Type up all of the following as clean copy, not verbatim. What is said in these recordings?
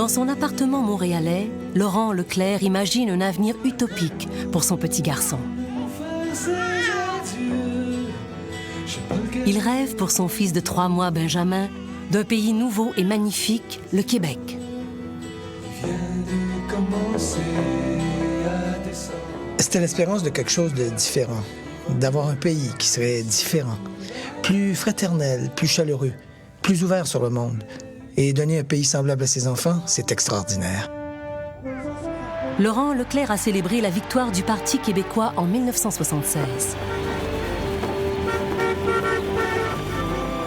Dans son appartement montréalais, Laurent Leclerc imagine un avenir utopique pour son petit garçon. Il rêve pour son fils de 3 mois, Benjamin, d'un pays nouveau et magnifique, le Québec. C'était l'espérance de quelque chose de différent, d'avoir un pays qui serait différent, plus fraternel, plus chaleureux, plus ouvert sur le monde. Et donner un pays semblable à ses enfants, c'est extraordinaire. Laurent Leclerc a célébré la victoire du Parti québécois en 1976.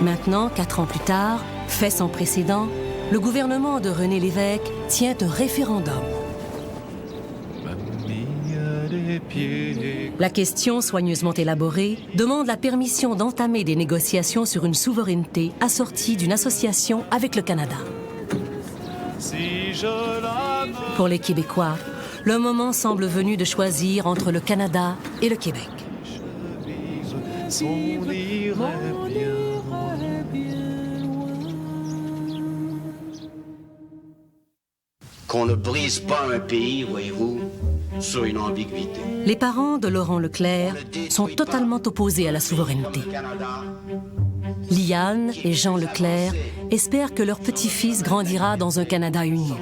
Maintenant, 4 ans plus tard, fait sans précédent, le gouvernement de René Lévesque tient un référendum. La question, soigneusement élaborée, demande la permission d'entamer des négociations sur une souveraineté assortie d'une association avec le Canada. Pour les Québécois, le moment semble venu de choisir entre le Canada et le Québec. Qu'on ne brise pas un pays, voyez-vous, sur une ambiguïté. Les parents de Laurent Leclerc sont totalement opposés à la souveraineté. Liane et Jean Leclerc espèrent que leur petit-fils grandira dans un Canada uni.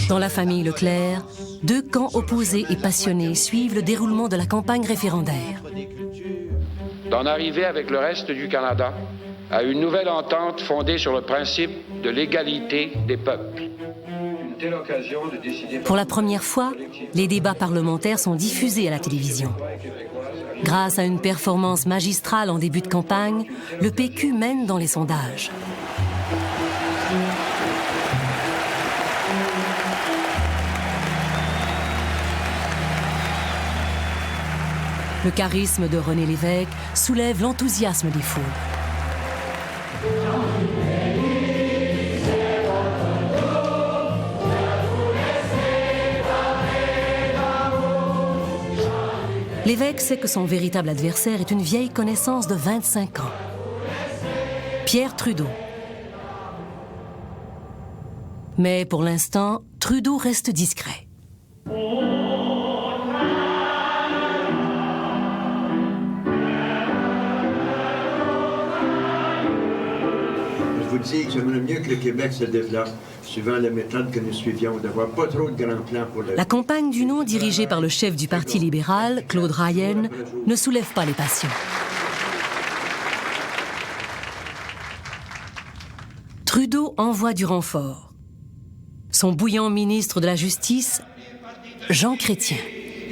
Dans la famille Leclerc, 2 camps opposés et passionnés suivent le déroulement de la campagne référendaire. D'en arriver avec le reste du Canada à une nouvelle entente fondée sur le principe de l'égalité des peuples. Pour la première fois, les débats parlementaires sont diffusés à la télévision. Grâce à une performance magistrale en début de campagne, le PQ mène dans les sondages. Le charisme de René Lévesque soulève l'enthousiasme des foules. Lévesque sait que son véritable adversaire est une vieille connaissance de 25 ans. Pierre Trudeau. Mais pour l'instant, Trudeau reste discret. Je vous dis que j'aimerais mieux que le Québec se développe suivant la méthode que nous suivions, d'avoir pas trop de grands plans pour La campagne du non dirigée par le chef du Parti libéral, Claude Ryan, ne soulève pas les passions. Trudeau envoie du renfort. Son bouillant ministre de la Justice, Jean Chrétien.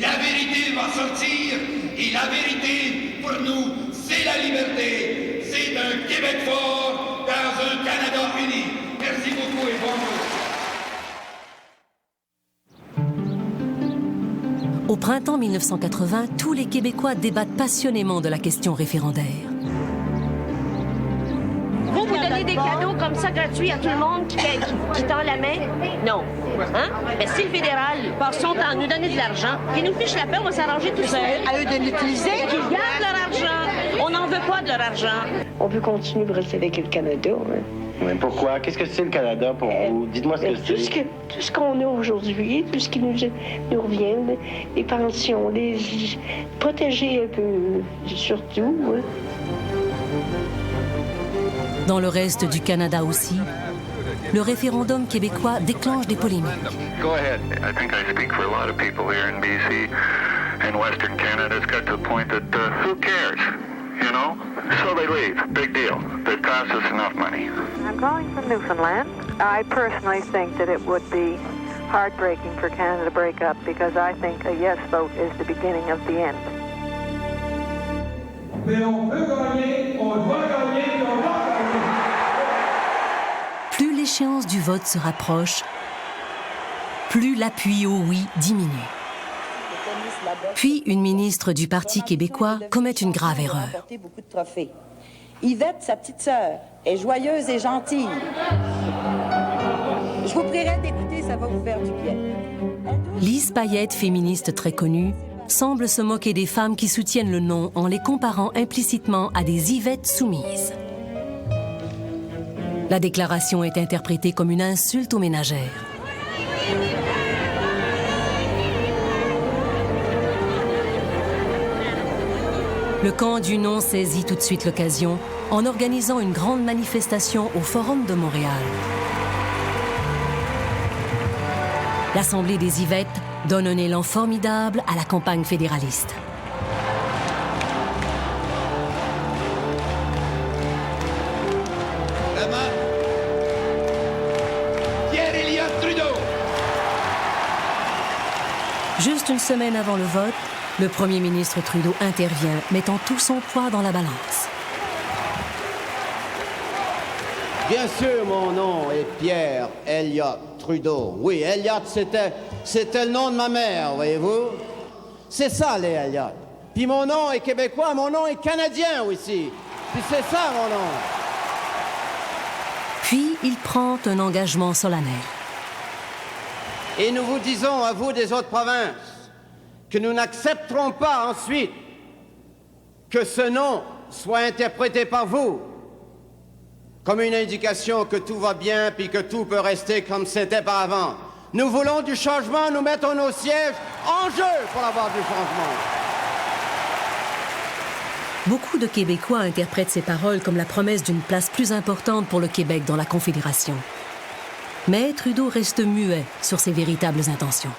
La vérité va sortir et la vérité, pour nous, c'est la liberté. C'est un Québec fort dans un Canada uni. Merci beaucoup et bonjour. Au printemps 1980, tous les Québécois débattent passionnément de la question référendaire. Vous donnez des cadeaux comme ça gratuits à tout le monde qui tend la main? Non. Hein? Mais si le fédéral passe son temps à nous donner de l'argent, qui nous fiche la paix, on va s'arranger tout seul. À eux de l'utiliser. Qu'ils gardent leur argent. On n'en veut pas de leur argent. On veut continuer de rester avec le Canada. Hein? Mais pourquoi? Qu'est-ce que c'est le Canada pour vous? Dites-moi ce que c'est. Tout ce qu'on a aujourd'hui, tout ce qui nous revient, les pensions, protéger un peu, surtout. Hein? Dans le reste du Canada aussi, le référendum québécois déclenche des polémiques. Go ahead. I think I speak for a lot of people here in BC and Western Canada. It's got to a point that who cares, you know? So they leave. Big deal. They've cost us enough money. I'm calling from Newfoundland. I personally think that it would be heartbreaking for Canada to break up because I think a yes vote is the beginning of the end. Mais on peut gagner, on doit gagner, on va gagner. Plus l'échéance du vote se rapproche, plus l'appui au oui diminue. Puis une ministre du Parti québécois commet une grave erreur. Yvette, sa petite sœur, est joyeuse et gentille. Je vous prierai d'écouter, ça va vous faire du bien. Lise Payette, féministe très connue, semble se moquer des femmes qui soutiennent le non en les comparant implicitement à des Yvettes soumises. La déclaration est interprétée comme une insulte aux ménagères. Le camp du non saisit tout de suite l'occasion en organisant une grande manifestation au Forum de Montréal. L'Assemblée des Yvettes donne un élan formidable à la campagne fédéraliste. Pierre-Éliott Trudeau. Juste une semaine avant le vote, le premier ministre Trudeau intervient, mettant tout son poids dans la balance. Bien sûr, mon nom est Pierre-Éliott Trudeau. Oui, Éliott, c'était le nom de ma mère, voyez-vous. C'est ça, les Éliott. Puis mon nom est québécois, mon nom est canadien aussi. Puis c'est ça, mon nom. Puis, il prend un engagement solennel. Et nous vous disons, à vous des autres provinces, que nous n'accepterons pas ensuite que ce nom soit interprété par vous comme une indication que tout va bien puis que tout peut rester comme c'était par avant. Nous voulons du changement, nous mettons nos sièges en jeu pour avoir du changement. Beaucoup de Québécois interprètent ces paroles comme la promesse d'une place plus importante pour le Québec dans la Confédération. Mais Trudeau reste muet sur ses véritables intentions.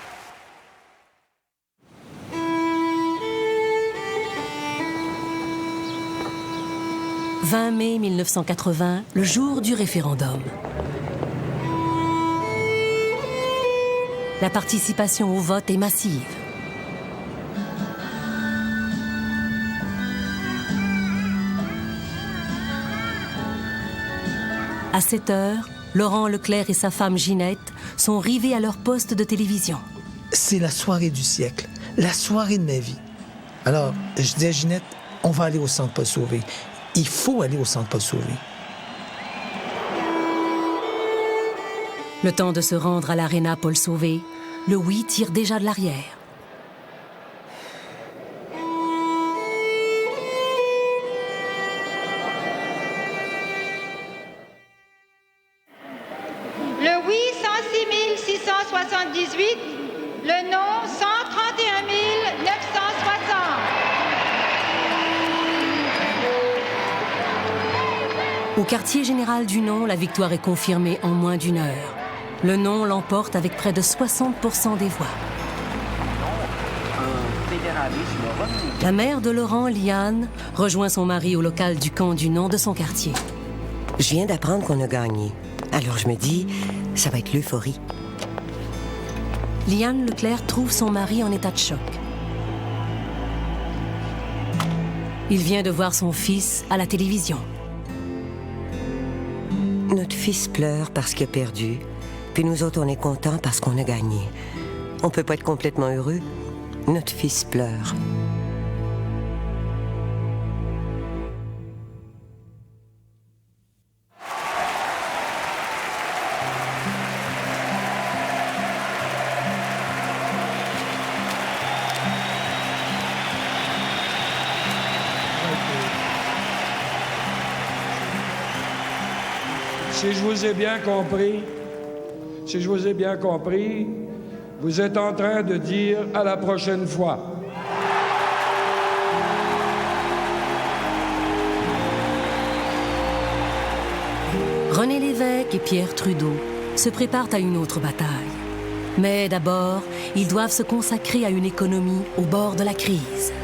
« 20 mai 1980, le jour du référendum. La participation au vote est massive. À 7 heures, Laurent Leclerc et sa femme Ginette sont rivés à leur poste de télévision. C'est la soirée du siècle, la soirée de ma vie. Alors, je dis à Ginette, on va aller au Centre Paul Sauvé. Il faut aller au Centre Paul Sauvé. Le temps de se rendre à l'aréna Paul Sauvé, le oui tire déjà de l'arrière. Le oui, 106 678. Le non, 131 960. Au quartier général du non, la victoire est confirmée en moins d'une heure. Le non l'emporte avec près de 60% des voix. La mère de Laurent, Liane, rejoint son mari au local du camp du non de son quartier. Je viens d'apprendre qu'on a gagné. Alors je me dis, ça va être l'euphorie. Liane Leclerc trouve son mari en état de choc. Il vient de voir son fils à la télévision. Notre fils pleure parce qu'il a perdu, puis nous autres, on est contents parce qu'on a gagné. On peut pas être complètement heureux. Notre fils pleure. Si je vous ai bien compris, vous êtes en train de dire à la prochaine fois. René Lévesque et Pierre Trudeau se préparent à une autre bataille. Mais d'abord, ils doivent se consacrer à une économie au bord de la crise.